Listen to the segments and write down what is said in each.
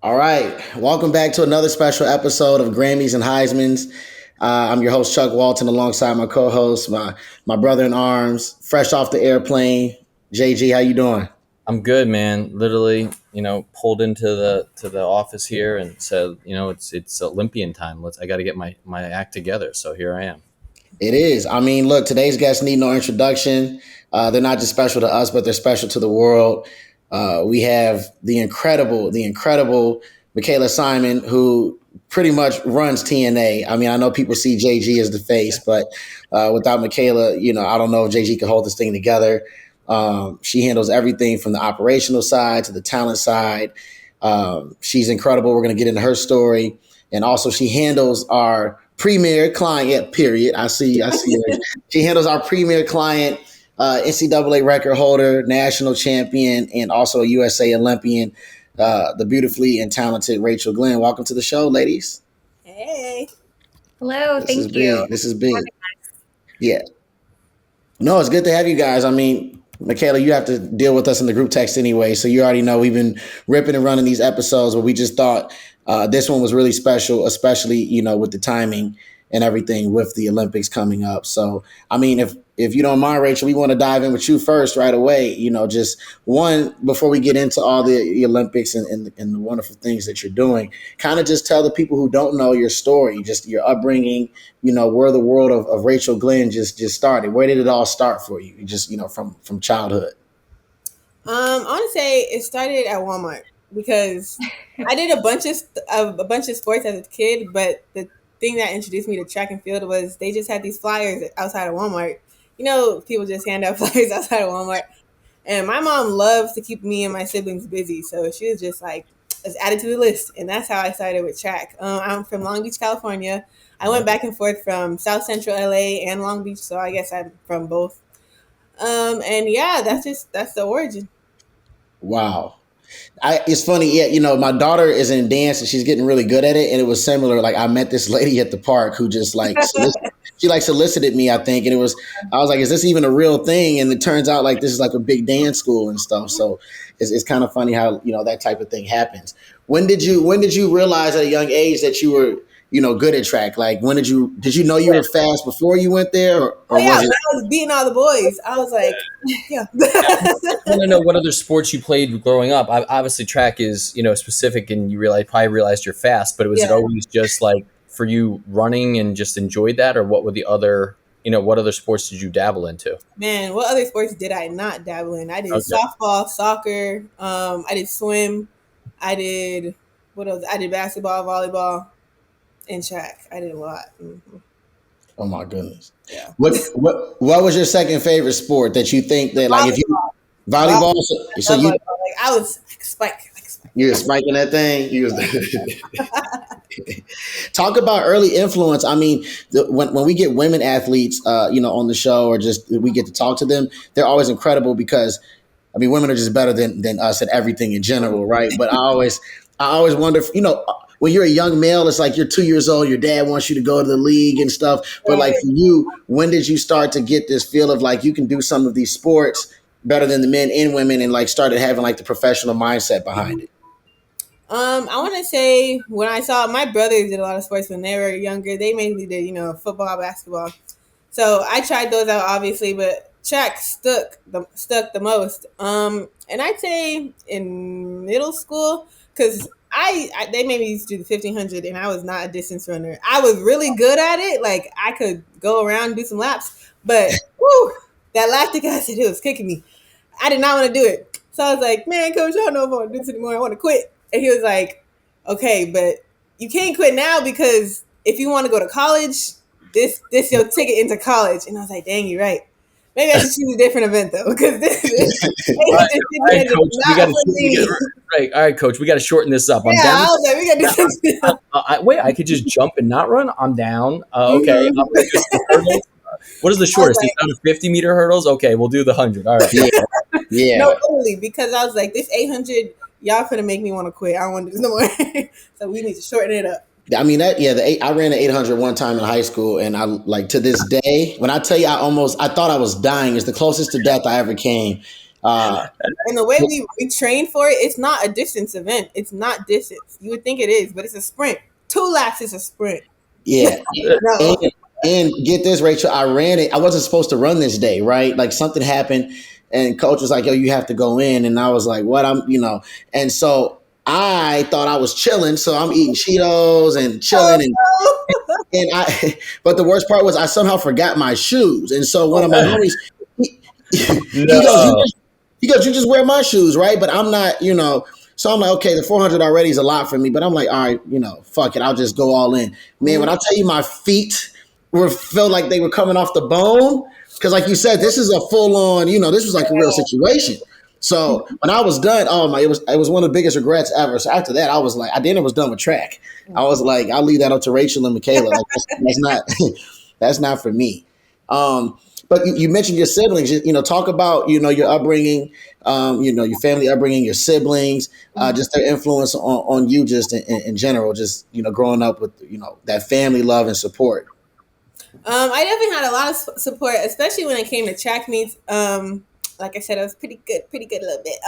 All right. Welcome back to another special episode of Grammys and Heismans. I'm your host, Chuck Walton, alongside my co-host, my brother in arms, fresh off the airplane. JG, how you doing? I'm good, man. Literally, pulled into the office here and said, it's Olympian time. I got to get my act together. So here I am. It is. I mean, look, today's guests need no introduction. They're not just special to us, but they're special to the world. We have the incredible Michaela Simon, who pretty much runs TNA. I mean, I know people see JG as the face, but without Michaela, I don't know if JG could hold this thing together. She handles everything from the operational side to the talent side. She's incredible. We're going to get into her story. And also she handles our premier client, period. I see her. She handles our premier client, NCAA record holder, national champion, and also a USA Olympian, the beautifully and talented Rachel Glenn. Welcome to the show, ladies. Hey. Hello, thank you. This is big. Yeah. No, it's good to have you guys. I mean, Michaela, you have to deal with us in the group text anyway, so you already know we've been ripping and running these episodes, but we just thought this one was really special, especially, with the timing and everything with the Olympics coming up. So, I mean, if you don't mind, Rachel, we want to dive in with you first right away. Just one, before we get into all the Olympics and the wonderful things that you're doing, kind of just tell the people who don't know your story, just your upbringing, where the world of Rachel Glenn just started. Where did it all start for you? Just, from childhood. I want to say it started at Walmart because I did a bunch of sports as a kid, but the thing that introduced me to track and field was they just had these flyers outside of Walmart. People just hand out flyers outside of Walmart. And my mom loves to keep me and my siblings busy, so she was just like, let's add it to the list. And that's how I started with track. I'm from Long Beach, California. I went back and forth from South Central LA and Long Beach, so I guess I'm from both. And yeah, that's the origin. Wow. It's funny, yeah. My daughter is in dance and she's getting really good at it. And it was similar. Like I met this lady at the park who just she solicited me, I think. And I was like, is this even a real thing? And it turns out like this is like a big dance school and stuff. So it's kind of funny how, that type of thing happens. When did you realize at a young age that you were, good at track? Like did you know you were fast before you went there? Or when I was beating all the boys, I was like, yeah. I want to know what other sports you played growing up. Obviously, track is specific, and you probably realized you're fast. But was it always just like for you running and just enjoyed that, or what were the other what other sports did you dabble into? Man, what other sports did I not dabble in? I did softball, soccer. I did swim. I did what else? I did basketball, volleyball, and track. I did a lot. Mm-hmm. Oh my goodness! Yeah. What was your second favorite sport that you think that like if you volleyball? So you like I was like spike. You were spiking that thing. You was talk about early influence. I mean, when we get women athletes, on the show or just we get to talk to them, they're always incredible because I mean, women are just better than us at everything in general, right? But I always wonder, if, when you're a young male, it's like you're 2 years old, your dad wants you to go to the league and stuff. But like for you, when did you start to get this feel of like you can do some of these sports better than the men and women and like started having like the professional mindset behind it? I want to say when I saw my brothers did a lot of sports when they were younger, they mainly did, football, basketball. So I tried those out obviously, but track stuck the most. And I'd say in middle school, because they made me do the 1500 and I was not a distance runner. I was really good at it. Like I could go around and do some laps, but that lactic acid, it was kicking me. I did not want to do it. So I was like, man, coach, I don't know if I want to do this anymore. I want to quit. And he was like, okay, but you can't quit now because if you want to go to college, this your ticket into college. And I was like, dang, you're right. Maybe I should choose a different event though, because all right, coach, we got to shorten this up. I'm down. I was like, we got to do something. Wait, I could just jump and not run. I'm down. Okay. What is the shortest? Like, it's 50-meter hurdles. Okay, we'll do the 100. All right. Yeah. No, totally, because I was like, this 800, y'all finna make me want to quit. I don't want to do this no more. So we need to shorten it up. I mean I ran the 800 one time in high school, and I like to this day when I tell you I thought I was dying. It's the closest to death I ever came. And the way we train for it, it's not a distance event. It's not distance. You would think it is, but it's a sprint. 2 laps is a sprint. Yeah. No. And get this, Rachel, I ran it. I wasn't supposed to run this day, right? Like something happened and coach was like, yo, you have to go in. And I was like, what? And so I thought I was chilling. So I'm eating Cheetos and chilling. But the worst part was I somehow forgot my shoes. And so one of my homies, he goes, you just wear my shoes, right? But I'm not, so I'm like, okay, the 400 already is a lot for me, but I'm like, all right, fuck it. I'll just go all in. Man, when I tell you my feet felt like they were coming off the bone, because like you said, this is a full on, this was like a real situation. So when I was done, it was one of the biggest regrets ever. So after that, I was like, I was done with track. I was like, I'll leave that up to Rachel and Michaela. Like, that's not for me. But you mentioned your siblings. Talk about your upbringing, your family upbringing, your siblings, just their influence on you, just in general, just growing up with that family love and support. I definitely had a lot of support, especially when it came to track meets. Like I said, I was pretty good a little bit.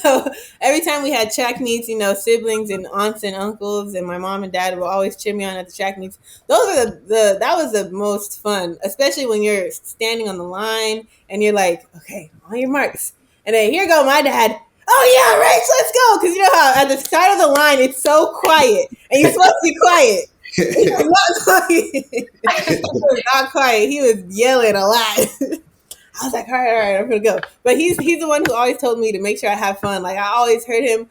So every time we had track meets, siblings and aunts and uncles and my mom and dad would always cheer me on at the track meets. Those were that was the most fun, especially when you're standing on the line and you're like, okay, on your marks. And then here go my dad. Oh yeah, Rach, let's go. Because you know how at the side of the line, it's so quiet and you're supposed to be quiet. He was not quiet. He was not quiet. He was yelling a lot. I was like, all right, I'm gonna go. But he's the one who always told me to make sure I have fun. Like I always heard him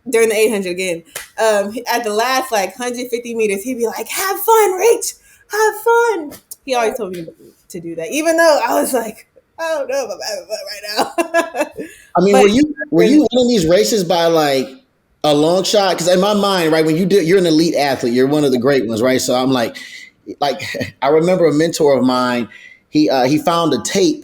during the 800 again. At the last 150 meters, he'd be like, "Have fun, Rach, have fun." He always told me to do that, even though I was like, I don't know if I'm having fun right now. I mean, were you winning these races by a long shot? Because in my mind, right, when you're an elite athlete, you're one of the great ones, right? So I'm like I remember a mentor of mine. He found a tape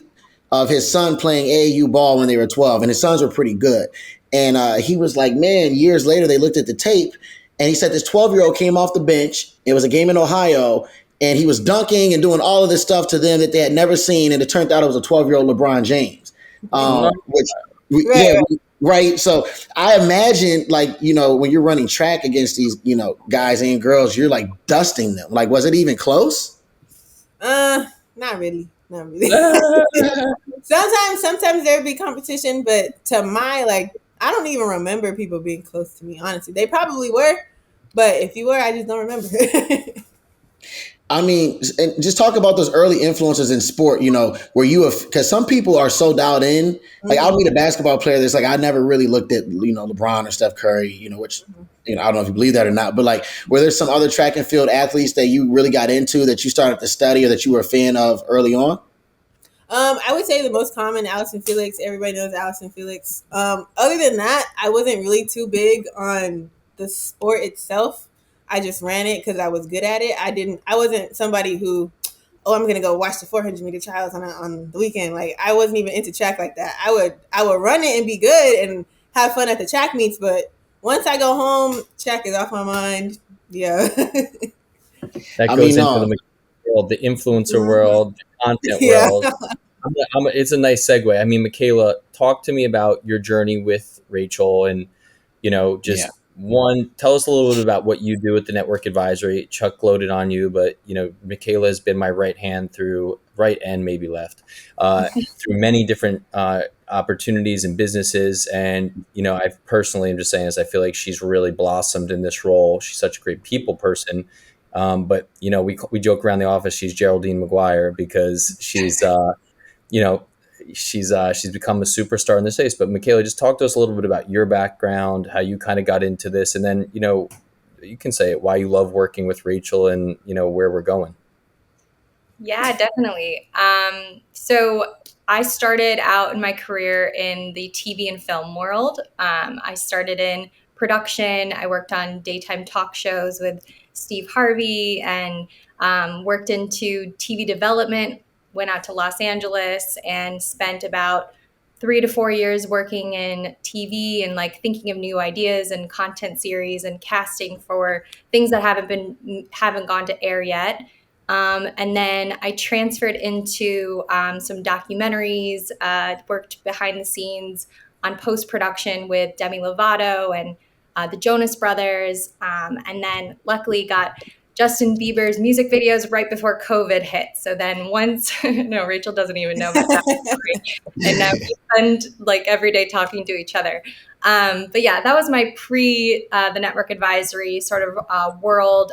of his son playing AAU ball when they were 12, and his sons were pretty good. And he was like, man, years later, they looked at the tape, and he said this 12-year-old came off the bench. It was a game in Ohio, and he was dunking and doing all of this stuff to them that they had never seen, and it turned out it was a 12-year-old LeBron James. Right. So I imagine, when you're running track against these, guys and girls, you're dusting them. Was it even close? Not really. Sometimes there'd be competition, but to my I don't even remember people being close to me. Honestly, they probably were, but if you were, I just don't remember. I mean, and just talk about those early influences in sport, where because some people are so dialed in. I'll meet a basketball player that's I never really looked at, LeBron or Steph Curry, which, I don't know if you believe that or not, but were there some other track and field athletes that you really got into that you started to study or that you were a fan of early on? I would say the most common, Allison Felix. Everybody knows Allison Felix. Other than that, I wasn't really too big on the sport itself. I just ran it because I was good at it. I wasn't somebody who, I'm going to go watch the 400 meter trials on the weekend. I wasn't even into track like that. I would run it and be good and have fun at the track meets. But once I go home, track is off my mind. Yeah. That goes into the world, the influencer world, the content world. It's a nice segue. I mean, Michaela, talk to me about your journey with Rachel and, one, tell us a little bit about what you do with the network advisory. Chuck loaded on you, but Michaela has been my right hand through right and maybe left through many different opportunities and businesses. And I personally am just saying this. I feel like she's really blossomed in this role. She's such a great people person. But we joke around the office. She's Geraldine McGuire because she's she's become a superstar in this space. But Michaela, just talk to us a little bit about your background, how you kind of got into this, and then you can say it, why you love working with Rachel and where we're going. Yeah, definitely. So I started out in my career in the TV and film world. I started in production. I worked on daytime talk shows with Steve Harvey and worked into TV development, went out to Los Angeles and spent about 3 to 4 years working in TV and thinking of new ideas and content series and casting for things that haven't gone to air yet. And then I transferred into some documentaries, worked behind the scenes on post-production with Demi Lovato and the Jonas Brothers. And then luckily got Justin Bieber's music videos right before COVID hit. So then once, no, Rachel doesn't even know about that story. And now we spend like every day talking to each other. But yeah, that was my the network advisory sort of world.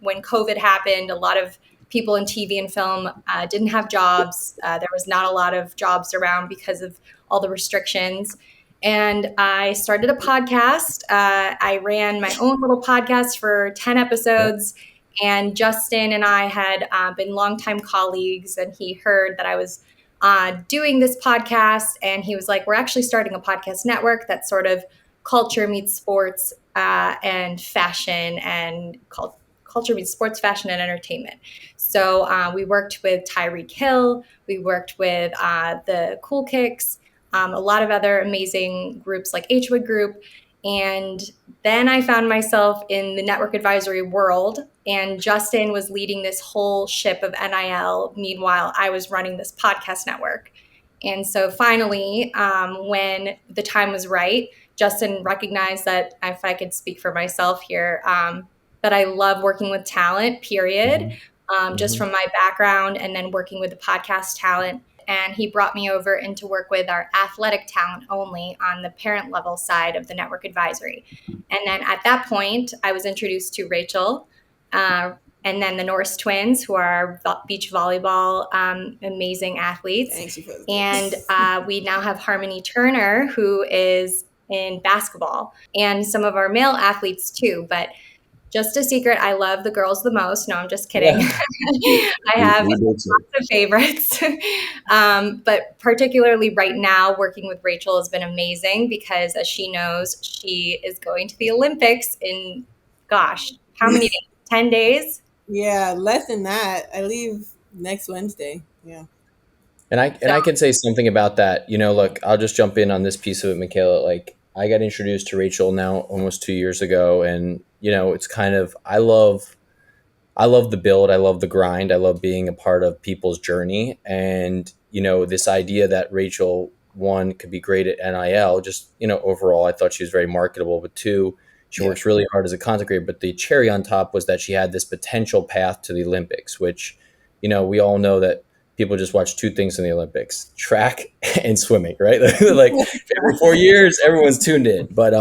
When COVID happened, a lot of people in TV and film didn't have jobs. There was not a lot of jobs around because of all the restrictions. And I started a podcast. I ran my own little podcast for 10 episodes. And Justin and I had been longtime colleagues, and he heard that I was doing this podcast. And he was like, we're actually starting a podcast network that's sort of culture meets sports and fashion, and culture meets sports, fashion, and entertainment. So we worked with Tyreek Hill. We worked with the Cool Kicks, a lot of other amazing groups like Hwood Group. And then I found myself in the network advisory world, and Justin was leading this whole ship of NIL. Meanwhile, I was running this podcast network. And so finally, when the time was right, Justin recognized that, if I could speak for myself here, that I love working with talent, period, just from my background, and then working with the podcast talent. And he brought me over and to work with our athletic talent only on the parent level side of the network advisory. And then at that point, I was introduced to Rachel, and then the Norris twins, who are beach volleyball amazing athletes. And we now have Harmony Turner, who is in basketball, and some of our male athletes too. But just a secret, I love the girls the most. No, I'm just kidding. Yeah. I have lots of favorites. But particularly right now, working with Rachel has been amazing because, as she knows, she is going to the Olympics in, gosh, how many days? 10 days? Yeah, less than that. I leave next Wednesday. Yeah. And I can say something about that. Look, I'll just jump in on this piece of it, Michaela. Like, I got introduced to Rachel now almost 2 years ago, and it's kind of I love the build, I love the grind, I love being a part of people's journey, and this idea that Rachel, one, could be great at NIL. Just overall, I thought she was very marketable, but two, she works really hard as a content creator. But the cherry on top was that she had this potential path to the Olympics, which we all know that people just watch two things in the Olympics: track and swimming, right? Like every 4 years, everyone's tuned in. But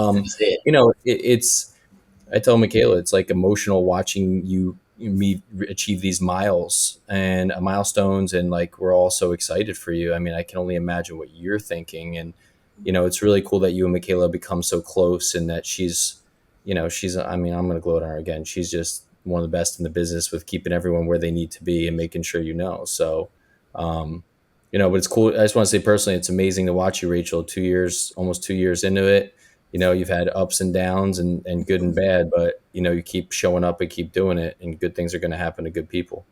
it's I tell Michaela, it's like emotional watching me achieve these milestones, and like we're all so excited for you. I mean, I can only imagine what you're thinking, and it's really cool that you and Michaela become so close, and that she's I mean, I'm going to gloat on her again. She's just one of the best in the business with keeping everyone where they need to be and making sure So, but it's cool. I just want to say personally, it's amazing to watch you, Rachel. Almost 2 years into it. You've had ups and downs and good and bad, but you keep showing up and keep doing it, and good things are going to happen to good people.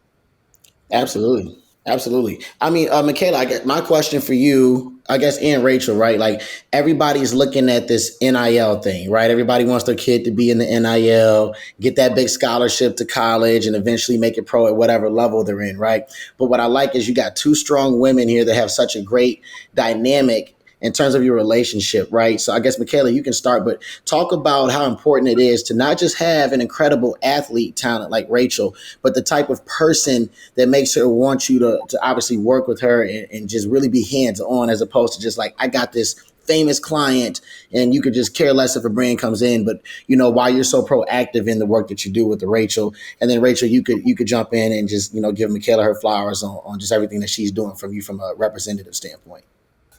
Absolutely. Absolutely. I mean, Michaela, I guess my question for you, I guess, and Rachel, right? Like, everybody's looking at this NIL thing, right? Everybody wants their kid to be in the NIL, get that big scholarship to college, and eventually make it pro at whatever level they're in, right? But what I like is you got two strong women here that have such a great dynamic in terms of your relationship, right? So I guess, Michaela, you can start, but talk about how important it is to not just have an incredible athlete talent like Rachel, but the type of person that makes her want you to obviously work with her and just really be hands-on, as opposed to just like, I got this famous client and you could just care less if a brand comes in. But why you're so proactive in the work that you do with the Rachel. And then Rachel, you could jump in and just give Michaela her flowers on just everything that she's doing from a representative standpoint.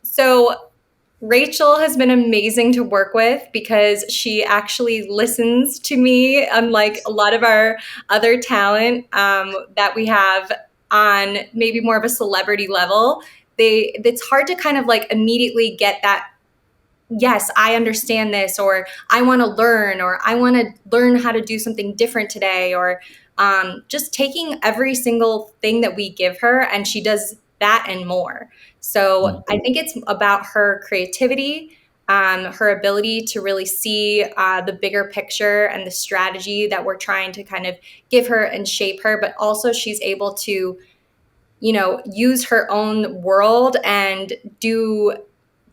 So Rachel has been amazing to work with because she actually listens to me, unlike a lot of our other talent that we have on maybe more of a celebrity level. It's hard to kind of like immediately get that, yes, I understand this, or I want to learn, or I want to learn how to do something different today, or just taking every single thing that we give her, and she does that and more. So I think it's about her creativity, her ability to really see the bigger picture and the strategy that we're trying to kind of give her and shape her, but also she's able to, use her own world and do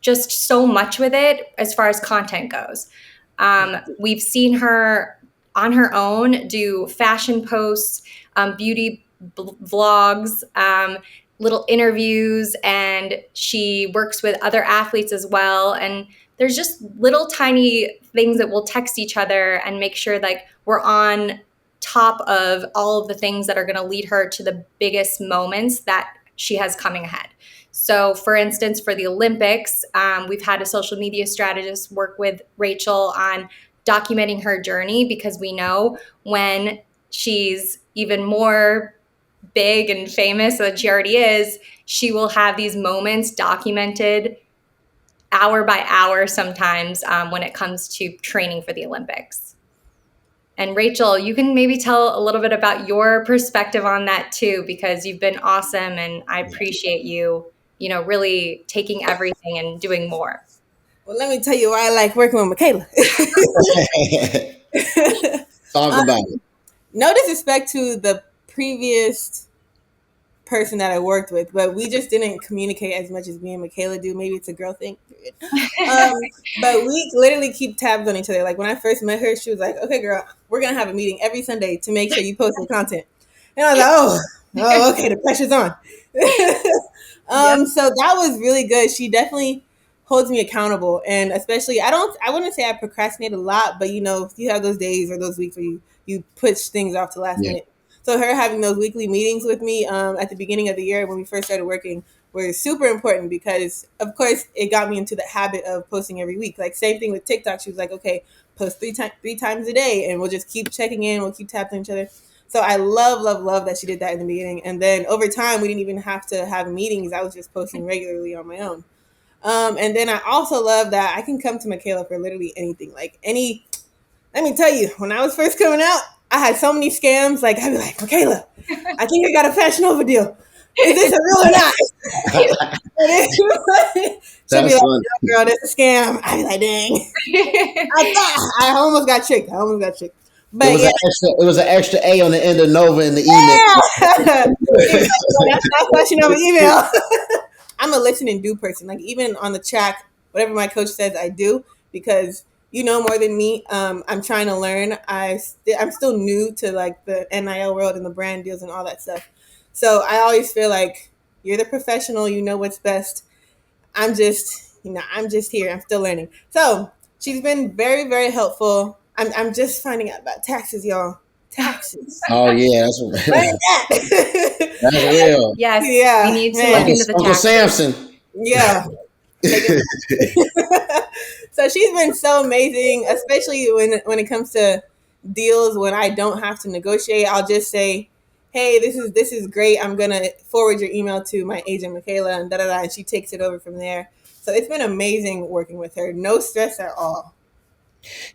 just so much with it as far as content goes. We've seen her on her own do fashion posts, beauty vlogs, little interviews, and she works with other athletes as well. And there's just little tiny things that we'll text each other and make sure like we're on top of all of the things that are going to lead her to the biggest moments that she has coming ahead. So for instance, for the Olympics, we've had a social media strategist work with Rachel on documenting her journey, because we know when she's even more big and famous than she already is, she will have these moments documented hour by hour sometimes when it comes to training for the Olympics. And Rachel, you can maybe tell a little bit about your perspective on that too, because you've been awesome and I appreciate you, really taking everything and doing more. Well, let me tell you why I like working with Michaela. Talk about it. No disrespect to the previous person that I worked with, but we just didn't communicate as much as me and Michaela do. Maybe it's a girl thing. But we literally keep tabs on each other. Like when I first met her, she was like, "Okay, girl, we're gonna have a meeting every Sunday to make sure you post some content." And I was like, "Oh, okay, the pressure's on." So that was really good. She definitely holds me accountable, and especially I wouldn't say I procrastinate a lot, but you have those days or those weeks where you push things off to the last minute. So her having those weekly meetings with me at the beginning of the year when we first started working were super important, because of course it got me into the habit of posting every week. Like same thing with TikTok. She was like, "Okay, post three times a day, and we'll just keep checking in. We'll keep tapping each other." So I love that she did that in the beginning. And then over time, we didn't even have to have meetings. I was just posting regularly on my own. And then I also love that I can come to Michaela for literally anything. Let me tell you, when I was first coming out, I had so many scams. Like, I'd be like, "Michaela, I think I got a Fashion Nova deal. Is this a real or not?" She'll be like, "No, girl, this is a scam." I'd be like, "Dang." I almost got tricked. But it was an extra A on the end of Nova in the email. That's not Fashion Nova email. I'm a listen and do person. Like even on the track, whatever my coach says, I do, because more than me. I'm trying to learn. I'm still new to like the NIL world and the brand deals and all that stuff. So I always feel like you're the professional. You know what's best. I'm just here. I'm still learning. So she's been very, very helpful. I'm just finding out about taxes, y'all. Taxes. Oh yeah, that's real. Yes, yeah. We need to look into the Uncle taxes. Samson. Yeah. So she's been so amazing, especially when it comes to deals. When I don't have to negotiate, I'll just say, "Hey, this is great. I'm gonna forward your email to my agent Michaela," and and she takes it over from there. So it's been amazing working with her. No stress at all.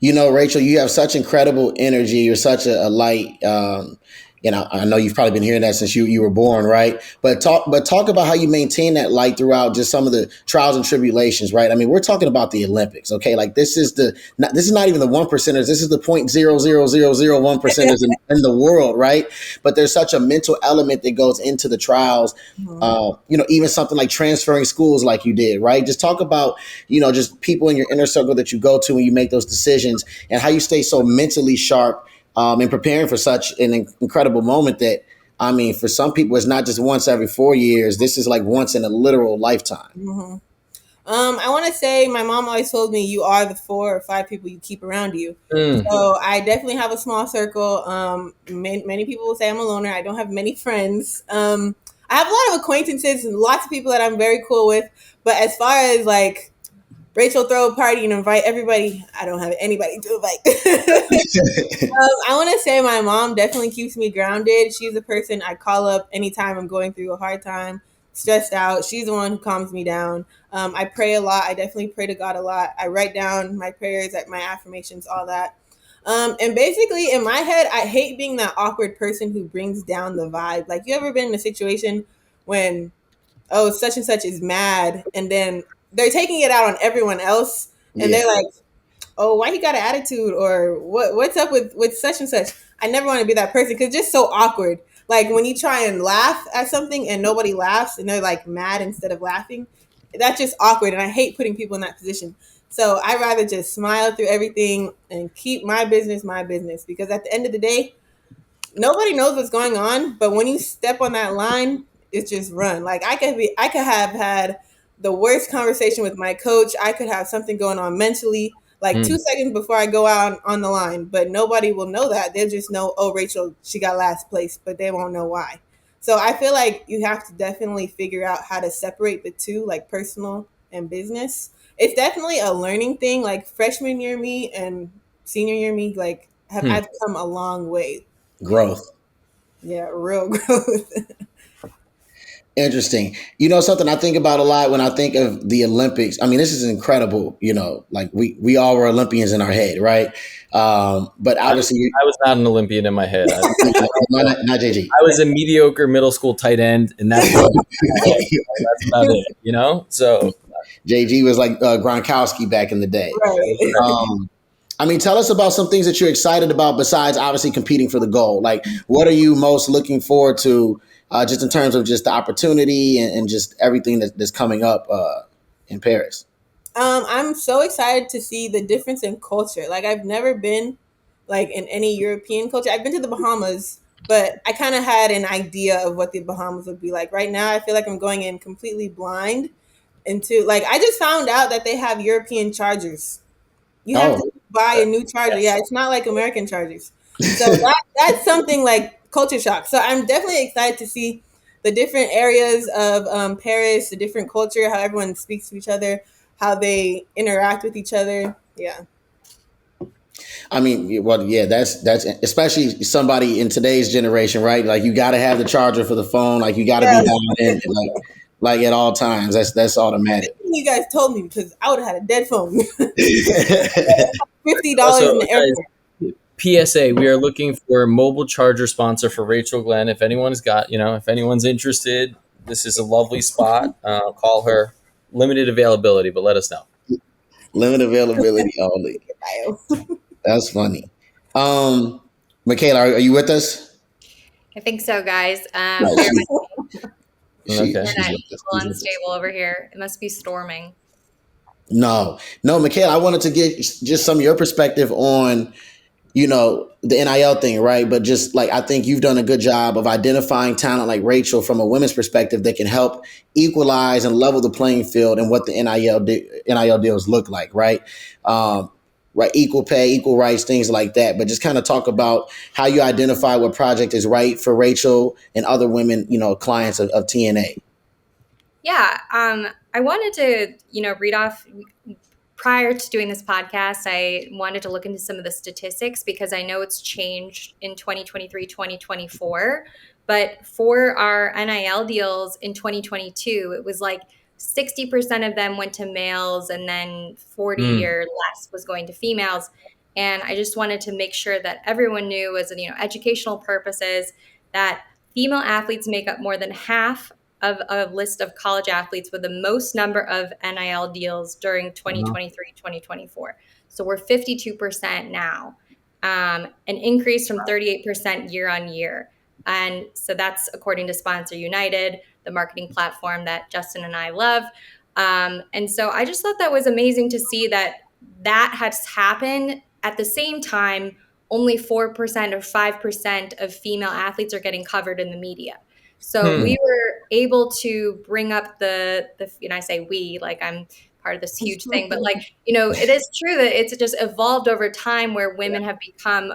Rachel, you have such incredible energy. You're such a light. I know you've probably been hearing that since you were born, right? But talk about how you maintain that light throughout just some of the trials and tribulations, right? I mean, we're talking about the Olympics, okay? Like this is not even the 1%ers. This is the 0.00001%ers in the world, right? But there's such a mental element that goes into the trials. Mm-hmm. Even something like transferring schools, like you did, right? Just talk about just people in your inner circle that you go to when you make those decisions, and how you stay so mentally sharp. And preparing for such an incredible moment that, I mean, for some people, it's not just once every 4 years. This is like once in a literal lifetime. Mm-hmm. I want to say my mom always told me you are the 4 or 5 people you keep around you. So I definitely have a small circle. Many people will say I'm a loner. I don't have many friends. I have a lot of acquaintances and lots of people that I'm very cool with. But as far as like Rachel throw a party and invite everybody, I don't have anybody to invite. I want to say my mom definitely keeps me grounded. She's the person I call up anytime I'm going through a hard time, stressed out. She's the one who calms me down. I pray a lot. I definitely pray to God a lot. I write down my prayers, my affirmations, all that. And basically in my head, I hate being that awkward person who brings down the vibe. Like, you ever been in a situation when, such and such is mad, and then they're taking it out on everyone else, and they're like, oh, why he got an attitude, or what's up with such and such. I never want to be that person because it's just so awkward. Like when you try and laugh at something and nobody laughs and they're like mad instead of laughing, that's just awkward. And I hate putting people in that position. So I rather just smile through everything and keep my business because at the end of the day, nobody knows what's going on. But when you step on that line, it's just run. Like I could have had the worst conversation with my coach. I could have something going on mentally, like 2 seconds before I go out on the line, but nobody will know that. They'll just know, oh, Rachel, she got last place, but they won't know why. So I feel like you have to definitely figure out how to separate the two, like personal and business. It's definitely a learning thing. Like freshman year me and senior year me, like I've come a long way. Growth. Yeah, real growth. Interesting. Something I think about a lot when I think of the Olympics. I mean, this is incredible. Like we all were Olympians in our head, right? But obviously, I was not an Olympian in my head. not JG. I was a mediocre middle school tight end, and that's about it. So JG was like Gronkowski back in the day. Right. I mean, tell us about some things that you're excited about besides obviously competing for the gold. Like, what are you most looking forward to? Just in terms of just the opportunity and just everything that's coming up in Paris. I'm so excited to see the difference in culture. Like I've never been like in any European culture. I've been to the Bahamas, but I kind of had an idea of what the Bahamas would be like. Right now, I feel like I'm going in completely blind into like I just found out that they have European chargers. You have to buy a new charger. Yeah, it's not like American chargers. So that's something like culture shock. So I'm definitely excited to see the different areas of Paris, the different culture, how everyone speaks to each other, how they interact with each other. Yeah. I mean, well, yeah, that's especially somebody in today's generation, right? Like you got to have the charger for the phone. Like you got to be dialed in, like at all times. That's automatic. You guys told me because I would have had a dead phone. $50 in the airport. PSA, we are looking for a mobile charger sponsor for Rachel Glenn. If anyone's if anyone's interested, this is a lovely spot. Call her. Limited availability, but let us know. Limited availability only. That's funny. Michaela, are you with us? I think so, guys. Okay. She's unstable over here. It must be storming. No, Michaela, I wanted to get just some of your perspective on the NIL thing, right? But just like, I think you've done a good job of identifying talent like Rachel from a women's perspective that can help equalize and level the playing field and what the NIL deals look like, right? Right, equal pay, equal rights, things like that. But just kind of talk about how you identify what project is right for Rachel and other women, clients of TNA. Yeah, I wanted to, read off. Prior to doing this podcast, I wanted to look into some of the statistics because I know it's changed in 2023, 2024. But for our NIL deals in 2022, it was like 60% of them went to males and then 40 or less was going to females. And I just wanted to make sure that everyone knew, as educational purposes, that female athletes make up more than half of a list of college athletes with the most number of NIL deals during 2023, 2024. So we're 52% now, an increase from 38% year on year. And so that's according to Sponsor United, the marketing platform that Justin and I love. And so I just thought that was amazing to see that has happened at the same time. Only 4% or 5% of female athletes are getting covered in the media. So we were able to bring up the I say we, like I'm part of this huge thing, but it is true that it's just evolved over time where women have become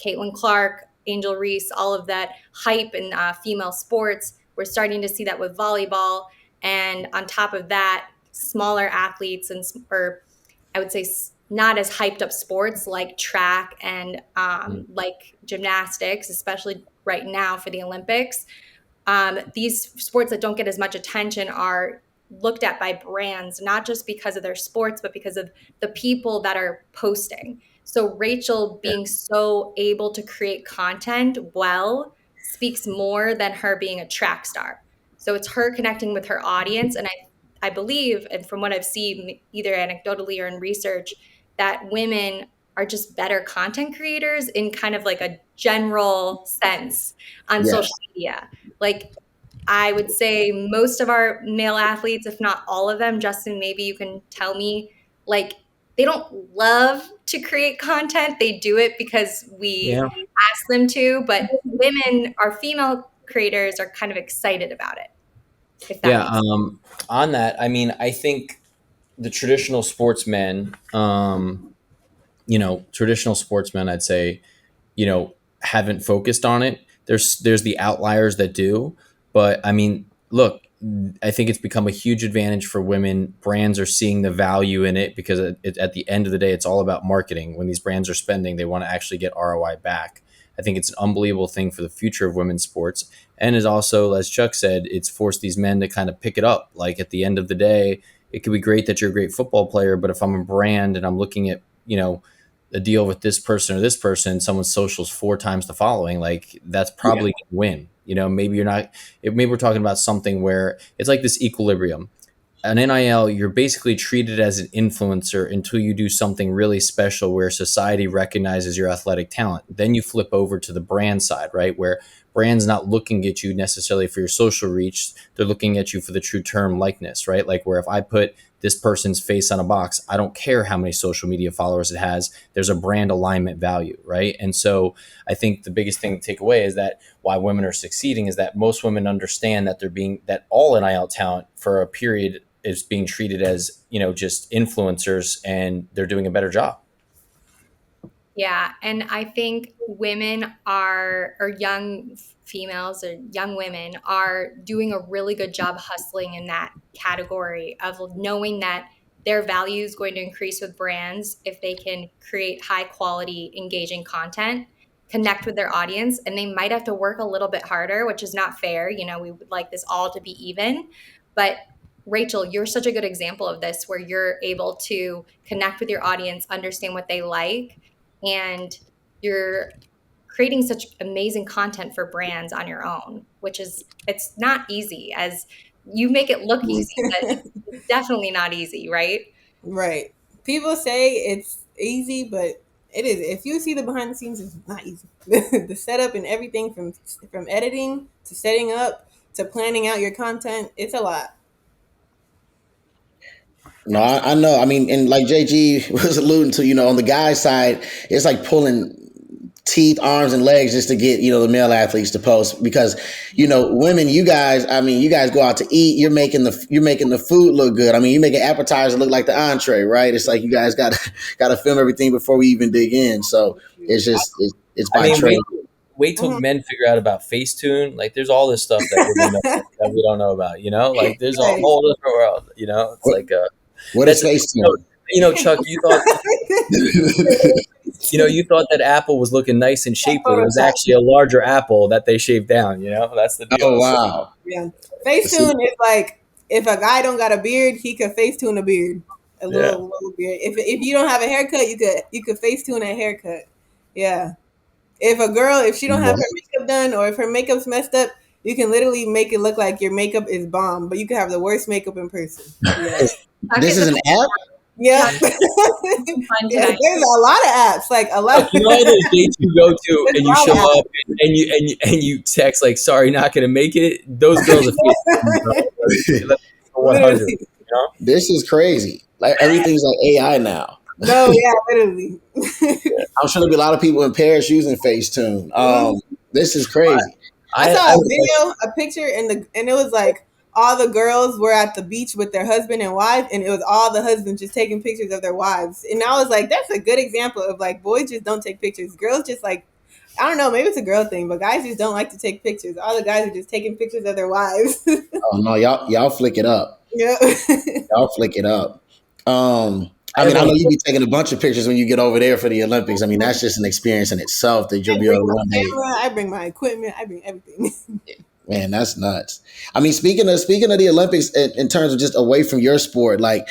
Caitlin Clark, Angel Reese, all of that hype in female sports. We're starting to see that with volleyball. And on top of that, smaller athletes or I would say not as hyped up sports like track and like gymnastics, especially right now for the Olympics. These sports that don't get as much attention are looked at by brands, not just because of their sports, but because of the people that are posting. So Rachel being so able to create content well speaks more than her being a track star. So it's her connecting with her audience. And I believe, and from what I've seen, either anecdotally or in research, that women are just better content creators in kind of like a general sense on Yes. social media. Like, I would say most of our male athletes, if not all of them, Justin, maybe you can tell me, like, they don't love to create content. They do it because we ask them to, but women, our female creators, are kind of excited about it. If that makes sense. On that, I mean, I think the traditional sportsmen, I'd say, haven't focused on it. There's the outliers that do, but I mean, look, I think it's become a huge advantage for women. Brands are seeing the value in it because at the end of the day, it's all about marketing. When these brands are spending, they want to actually get ROI back. I think it's an unbelievable thing for the future of women's sports. And is also, as Chuck said, it's forced these men to kind of pick it up. Like, at the end of the day, it could be great that you're a great football player, but if I'm a brand and I'm looking at, a deal with this person or this person, someone's socials 4 times the following, like, that's probably going to win. Maybe you're not, maybe we're talking about something where it's like this equilibrium. An NIL, you're basically treated as an influencer until you do something really special where society recognizes your athletic talent. Then you flip over to the brand side, right? Where brands not looking at you necessarily for your social reach. They're looking at you for the true term likeness, right? Like, where if I put this person's face on a box, I don't care how many social media followers it has. There's a brand alignment value, right? And so I think the biggest thing to take away is that why women are succeeding is that most women understand that that all NIL talent for a period is being treated as, just influencers, and they're doing a better job. Yeah. And I think women or young females or young women are doing a really good job hustling in that category of knowing that their value is going to increase with brands if they can create high quality, engaging content, connect with their audience, and they might have to work a little bit harder, which is not fair. We would like this all to be even, but Rachel, you're such a good example of this, where you're able to connect with your audience, understand what they like, and you're creating such amazing content for brands on your own, it's not easy. As you make it look easy, but it's definitely not easy, right? Right. People say it's easy, but it is. If you see the behind the scenes, it's not easy. The setup and everything, from editing to setting up to planning out your content, it's a lot. No, I know. I mean, and like JG was alluding to, on the guy's side, it's like pulling teeth, arms, and legs just to get, the male athletes to post, because, women, you guys go out to eat, you're making the food look good. I mean, you make an appetizer look like the entree, right? It's like you guys gotta film everything before we even dig in. So it's just, it's by trade. Wait till men figure out about Facetune. Like, there's all this stuff that women that we don't know about, like, there's a whole different world, it's like what is Facetune? Chuck, you thought you thought that apple was looking nice and shapely. It was actually a larger apple that they shaved down. That's the deal. Oh wow! Yeah, Facetune is like, if a guy don't got a beard, he could Facetune a beard, a little beard. If you don't have a haircut, you could Facetune a haircut. Yeah. If she don't have her makeup done, or if her makeup's messed up, you can literally make it look like your makeup is bomb, but you can have the worst makeup in person. Yeah. This is an app? Yeah. Yeah, there's a lot of apps, like a lot. All those dates you go to and you show up and you text like, "Sorry, not going to make it." Those girls are 100. This is crazy. Like, everything's like AI now. No, yeah, literally. I'm sure there'll be a lot of people in Paris using Facetune. This is crazy. I saw a picture, and it was like all the girls were at the beach with their husband and wife, and it was all the husbands just taking pictures of their wives. And I was like, that's a good example of, like, boys just don't take pictures. Girls just, like, I don't know, maybe it's a girl thing, but guys just don't like to take pictures. All the guys are just taking pictures of their wives. Oh no, y'all flick it up. Yeah. Y'all flick it up. I know you'll be taking a bunch of pictures when you get over there for the Olympics. I mean, that's just an experience in itself that you'll be able to run. I bring my equipment. I bring everything. Man, that's nuts. I mean, speaking of the Olympics, in terms of just away from your sport, like,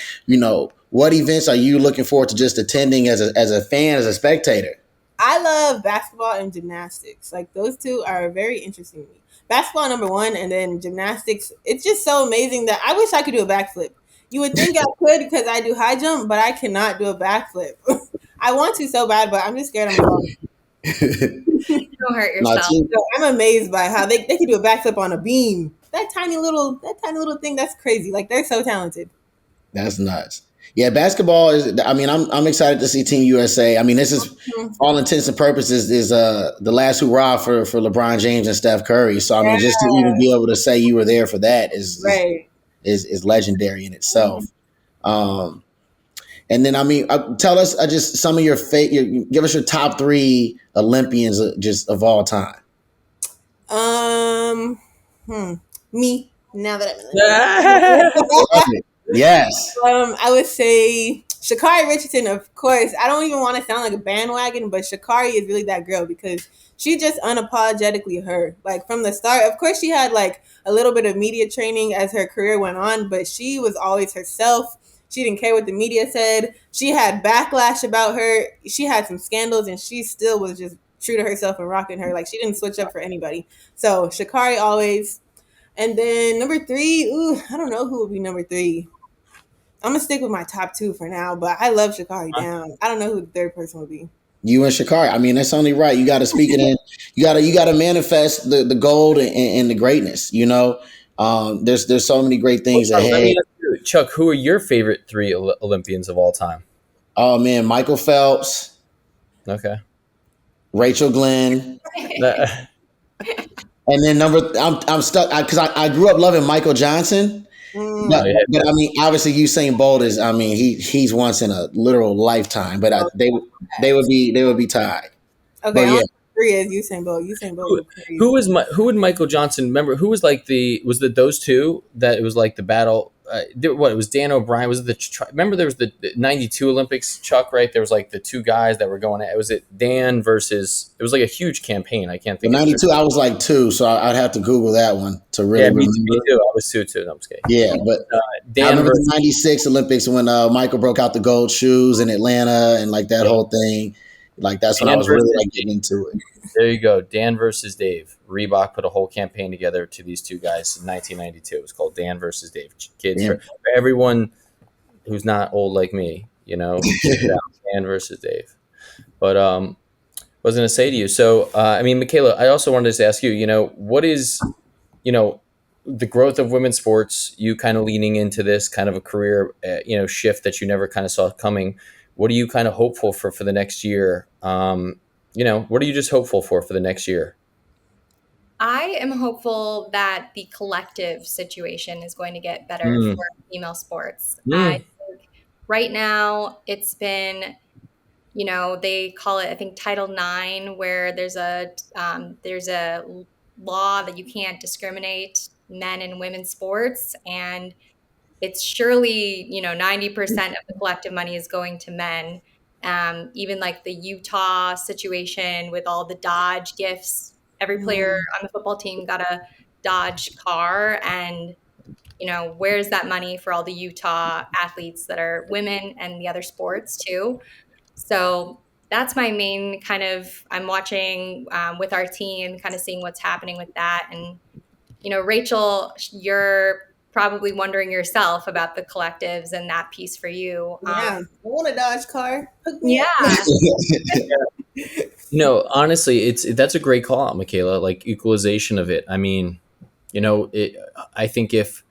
what events are you looking forward to just attending as a fan, as a spectator? I love basketball and gymnastics. Like, those two are very interesting to me. Basketball, number one, and then gymnastics. It's just so amazing that I wish I could do a backflip. You would think I could because I do high jump, but I cannot do a backflip. I want to so bad, but I'm just scared I'm falling. Don't hurt Not yourself. too. So I'm amazed by how they can do a backflip on a beam. That tiny little thing, that's crazy. Like, they're so talented. That's nuts. Yeah, basketball is. I mean, I'm excited to see Team USA. I mean, this is, Mhm. for all intents and purposes, is the last hurrah for LeBron James and Steph Curry. So I mean, just to even be able to say you were there for that Right. is legendary in Mhm. itself. Um, and then I mean, tell us just some of give us your top three Olympians just of all time. Um, Me. Now that I'm Love it. Yes. I would say Sha'Carri Richardson, of course. I don't even want to sound like a bandwagon, but Sha'Carri is really that girl because she's just unapologetically her. Like, from the start, of course, she had like a little bit of media training as her career went on, but she was always herself. She didn't care what the media said. She had backlash about her. She had some scandals, and she still was just true to herself and rocking her. Like, she didn't switch up for anybody. So Sha'Carri always. And then number three, I don't know who would be number three. I'm gonna stick with my top two for now, but I love Sha'Carri down. I don't know who the third person would be. You and Shakari. I mean, that's only right. You got to speak it in. You got to manifest the gold and the greatness. You know, there's so many great things Let ahead. me ask you, Chuck, who are your favorite three Olympians of all time? Oh man, Michael Phelps, Okay. Rachel Glenn, Uh, and then I'm stuck because I grew up loving Michael Johnson. Mm, But, Oh, yeah. but I mean, obviously, Usain Bolt is. I mean, he's once in a literal lifetime. But they would be tied. okay, But I yeah, want three is Usain Bolt. Usain Bolt Who, is crazy. who would Michael Johnson remember? Who was like was it those two that it was like the battle? What it was Dan O'Brien? Was it remember there was the 92 Olympics, Chuck? Right, there was like the two guys that were going at. Was it Dan versus? It was like a huge campaign. I can't but think of it. '92, I was like two, so I'd have to Google that one to really Yeah, remember. me too. I was too. No, I'm just kidding. Yeah, but I Dan remember versus the '96 Olympics when Michael broke out the gold shoes in Atlanta and like that whole thing. Like that's when I Dan was really versus like getting into it. There you go. Dan versus Dave. Reebok put a whole campaign together to these two guys in 1992. It was called Dan versus Dave. Kids, Yeah. for everyone who's not old like me, check it out. Dan versus Dave. But what I was going to say to you. So, I mean, Michaela, I also wanted to ask you, what is, the growth of women's sports, you kind of leaning into this kind of a career, shift that you never kind of saw coming. What are you kind of hopeful for the next year? What are you just hopeful for the next year? I am hopeful that the collective situation is going to get better Mm. for female sports. Mm. I think right now it's been, they call it, I think, Title IX, where there's a law that you can't discriminate men and women's sports, and it's surely 90% of the collective money is going to men. Even like the Utah situation with all the Dodge gifts, every player on the football team got a Dodge car, and where's that money for all the Utah athletes that are women and the other sports too? So that's my main kind of, I'm watching with our team, kind of seeing what's happening with that. And Rachel, you're probably wondering yourself about the collectives and that piece for you. Yeah, I want a Dodge car. Hook me Yeah. up. Honestly, that's a great call out, Michaela. Like equalization of it. I mean, I think if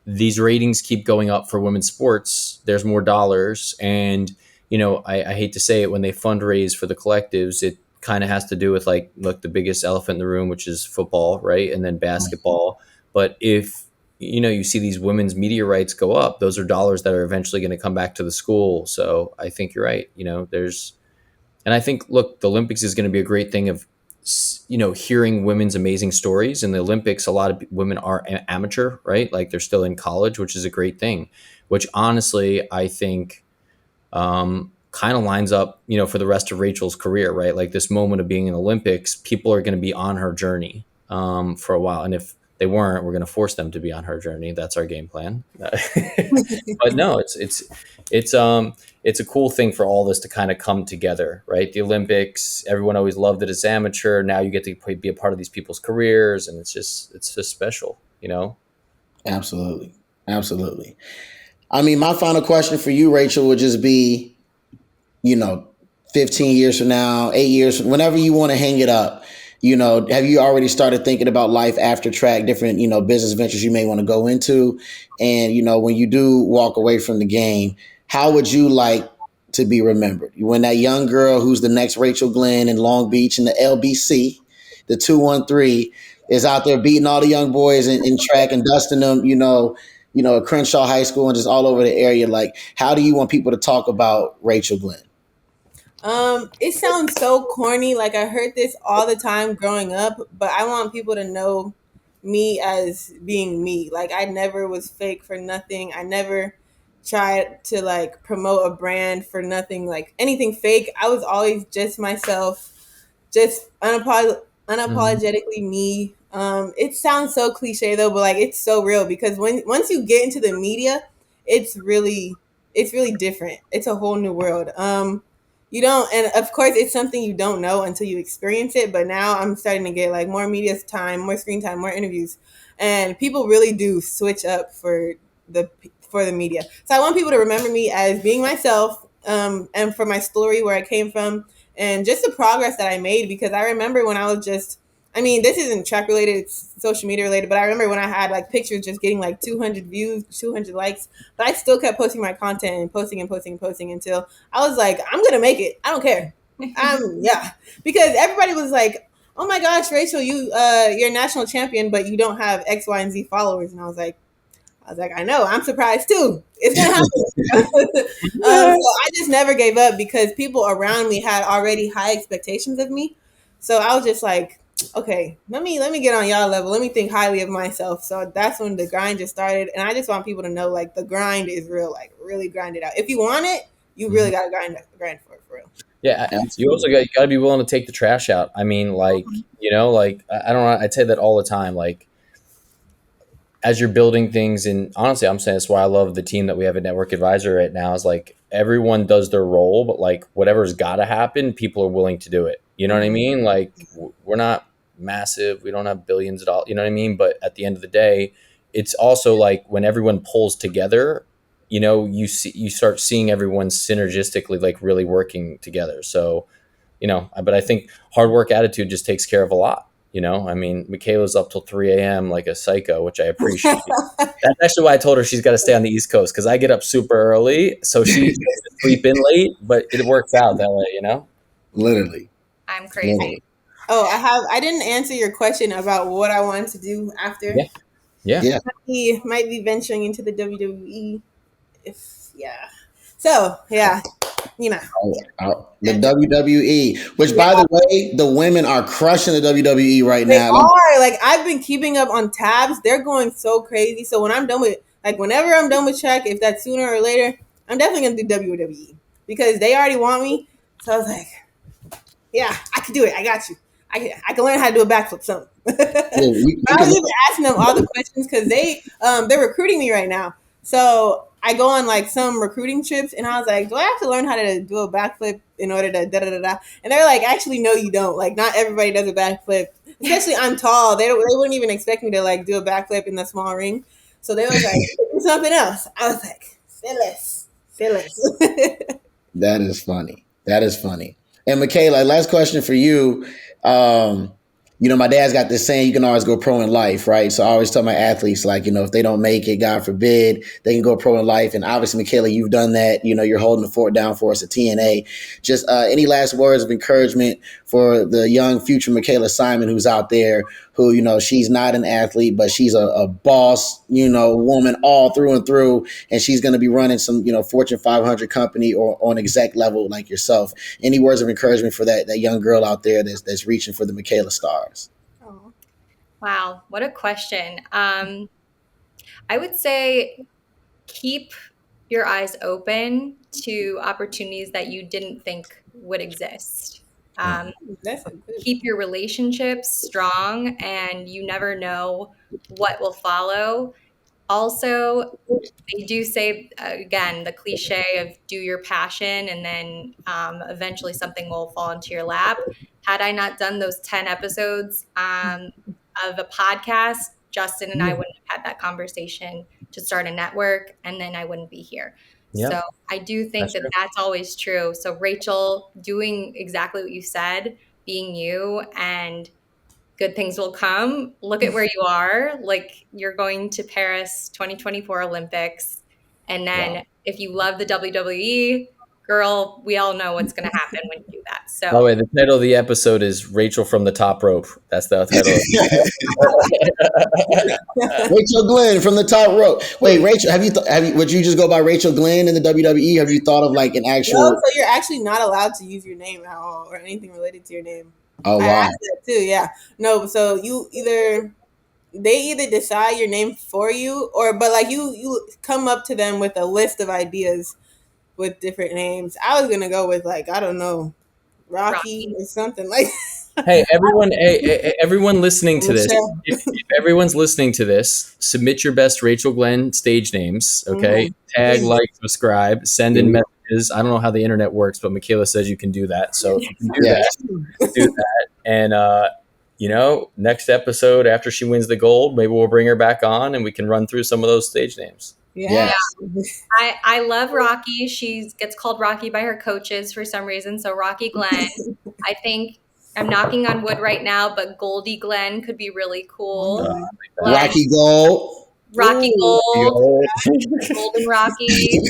these ratings keep going up for women's sports, there's more dollars. And, I hate to say it, when they fundraise for the collectives, it kind of has to do with like, look, the biggest elephant in the room, which is football, right? And then basketball. But if, you see these women's media rights go up, those are dollars that are eventually going to come back to the school. So I think you're right. And I think, look, the Olympics is going to be a great thing of, hearing women's amazing stories. In the Olympics, a lot of women are amateur, right? Like they're still in college, which is a great thing, which honestly, I think kind of lines up, for the rest of Rachel's career, right? Like this moment of being in the Olympics, people are going to be on her journey for a while. And if they weren't, we're going to force them to be on her journey. That's our game plan. But no, it's a cool thing for all this to kind of come together, right? The Olympics, everyone always loved it as amateur. Now you get to be a part of these people's careers, and it's just special, Absolutely. I mean, my final question for you, Rachel, would just be, you know, 15 years from now, 8 years, whenever you want to hang it up, have you already started thinking about life after track, different, business ventures you may want to go into? And, when you do walk away from the game, how would you like to be remembered? When that young girl who's the next Rachel Glenn in Long Beach in the LBC, the 213, is out there beating all the young boys in track and dusting them, at Crenshaw High School and just all over the area. Like, how do you want people to talk about Rachel Glenn? It sounds so corny. Like I heard this all the time growing up, but I want people to know me as being me. Like I never was fake for nothing. I never tried to like promote a brand for nothing, like anything fake. I was always just myself, just unapologetically me. It sounds so cliche though, but like it's so real because once you get into the media, it's really different. It's a whole new world. You don't, and of course it's something you don't know until you experience it, but now I'm starting to get like more media time, more screen time, more interviews, and people really do switch up the for the media. So I want people to remember me as being myself, and for my story, where I came from, and just the progress that I made, because I remember when I was just, I mean, this isn't track related, it's social media related, but I remember when I had like pictures just getting like 200 views, 200 likes, but I still kept posting my content and posting and posting and posting until I was like, I'm going to make it. I don't care. Yeah. Because everybody was like, oh my gosh, Rachel, you're a national champion, but you don't have X, Y, and Z followers. And I was like, I know, I'm surprised too. It's gonna happen. So I just never gave up because people around me had already high expectations of me. So I was just like, okay, let me get on y'all level. Let me think highly of myself. So that's when the grind just started. And I just want people to know like the grind is real, like really grind it out. If you want it, you really gotta grind for it for real. Yeah, you also got to be willing to take the trash out. I mean, like like I don't know. I say that all the time. Like as you're building things, and honestly, I'm saying that's why I love the team that we have at Network Advisor right now. Is like everyone does their role, but like whatever's got to happen, people are willing to do it. You know what I mean? Like we're not massive. We don't have billions of dollars. You know what I mean? But at the end of the day, it's also like when everyone pulls together, you start seeing everyone synergistically, like really working together. So, but I think hard work attitude just takes care of a lot. I mean, Michaela's up till 3 a.m. like a psycho, which I appreciate. That's actually why I told her she's got to stay on the East Coast because I get up super early. So she gets to sleep in late, but it works out that way, Literally. I'm crazy. Literally. Oh, I didn't answer your question about what I wanted to do after. Yeah. Might be venturing into the WWE. So, yeah. The WWE, which by the way, the women are crushing the WWE right they now. Are. Like I've been keeping up on tabs. They're going so crazy. So when I'm done with, like whenever I'm done with track, if that's sooner or later, I'm definitely going to do WWE because they already want me. So I was like, yeah, I can do it. I got you. I can learn how to do a backflip. Something. I was even asking them all the questions because they're recruiting me right now. So I go on like some recruiting trips, and I was like, do I have to learn how to do a backflip in order to da da da da? And they're like, actually, no, you don't. Like, not everybody does a backflip. Especially, I'm tall. They wouldn't even expect me to like do a backflip in the small ring. So they was like, do something else. I was like, Phyllis. That is funny. That is funny. And Michaela, last question for you. My dad's got this saying, you can always go pro in life, right? So I always tell my athletes, like, if they don't make it, God forbid, they can go pro in life. And obviously, Michaela, you've done that. You're holding the fort down for us at TNA. Just any last words of encouragement for the young future Michaela Simon who's out there who, she's not an athlete, but she's a boss, woman all through and through. And she's going to be running some, Fortune 500 company or on exec level like yourself. Any words of encouragement for that young girl out there that's reaching for the Michaela stars? Oh. Wow. What a question. I would say keep your eyes open to opportunities that you didn't think would exist. Keep your relationships strong, and you never know what will follow. Also, they do say, again, the cliche of do your passion and then eventually something will fall into your lap. Had I not done those 10 episodes of a podcast, Justin and I wouldn't have had that conversation to start a network, and then I wouldn't be here. Yep. So I do think that's always true. So Rachel, doing exactly what you said, being you, and good things will come. Look at where you are. Like, you're going to Paris 2024 Olympics. And then if you love the WWE, girl, we all know what's going to happen when you do that. So, by the way, the title of the episode is Rachel from the Top Rope. That's the title. Rachel Glenn from the Top Rope. Wait, Rachel, would you just go by Rachel Glenn in the WWE? Have you thought of like an actual? No, so you're actually not allowed to use your name at all or anything related to your name. Oh, wow. I asked that too. Yeah. No. So they either decide your name for you, but like you come up to them with a list of ideas with different names. I was gonna go with, like, I don't know, Rocky or something like. Hey, everyone listening to this, if everyone's listening to this, submit your best Rachel Glenn stage names, okay? Tag, like, subscribe, send in messages. I don't know how the internet works, but Michaela says you can do that. So if you can do that. And, next episode after she wins the gold, maybe we'll bring her back on and we can run through some of those stage names. Yeah. I love Rocky. She gets called Rocky by her coaches for some reason. So Rocky Glenn, I think I'm knocking on wood right now, but Goldie Glenn could be really cool. Rocky Gold. Rocky Gold. Golden Rocky.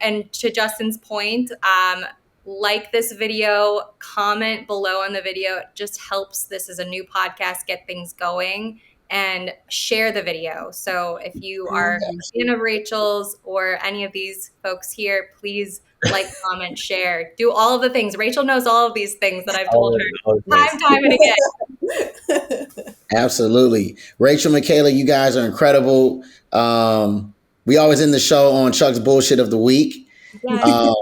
And to Justin's point, like this video, comment below on the video. It just helps this as a new podcast get things going. And share the video. So if you are a fan of Rachel's or any of these folks here, please like, comment, share, do all of the things. Rachel knows all of these things that I've told her time and again. Absolutely. Rachel, Michaela, you guys are incredible. We always end the show on Chuck's Bullshit of the Week. Yes.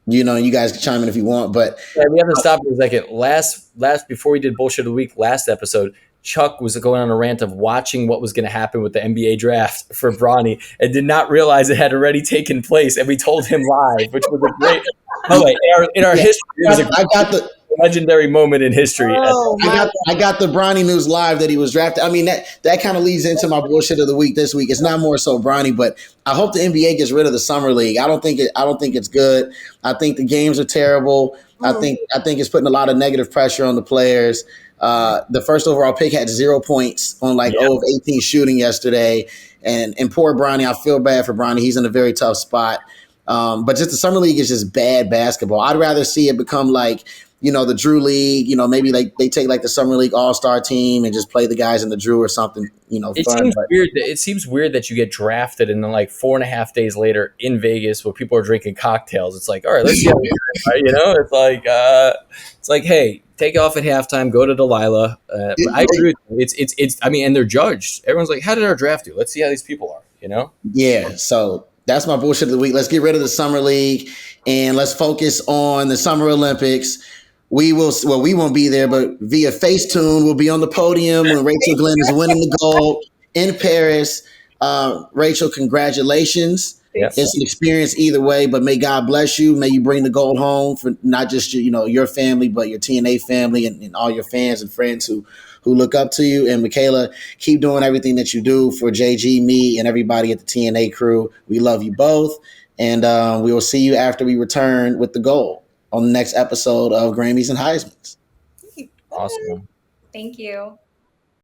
You guys can chime in if you want, but we have to stop for a second. Last before we did Bullshit of the Week, last episode, Chuck was going on a rant of watching what was going to happen with the NBA draft for Bronny and did not realize it had already taken place. And we told him live, which was a great. By the way, in our history, it was a legendary moment in history. I got the Bronny news live that he was drafted. I mean, that kind of leads into my bullshit of the week this week. It's not more so Bronny, but I hope the NBA gets rid of the summer league. I don't think it's good. I think the games are terrible. I think it's putting a lot of negative pressure on the players. The first overall pick had 0 points on 0 of 18 shooting yesterday. And poor Bronny, I feel bad for Bronny. He's in a very tough spot. But just the summer league is just bad basketball. I'd rather see it become the Drew League, maybe they take the Summer League All-Star team and just play the guys in the Drew or something, It seems weird. It seems weird that you get drafted and then 4.5 days later in Vegas where people are drinking cocktails. It's like, all right, let's see how we do it. It's like, hey, take off at halftime, go to Delilah. But I agree with you. It's and they're judged. Everyone's like, how did our draft do? Let's see how these people are, Yeah, so that's my bullshit of the week. Let's get rid of the Summer League and let's focus on the Summer Olympics. We won't be there, but via Facetune, we'll be on the podium when Rachel Glenn is winning the gold in Paris. Rachel, congratulations. Yes. It's an experience either way, but may God bless you. May you bring the gold home for not just your family, but your TNA family and all your fans and friends who look up to you. And Michaela, keep doing everything that you do for JG, me, and everybody at the TNA crew. We love you both. And we will see you after we return with the gold on the next episode of Grammys and Heismans. Awesome. Thank you.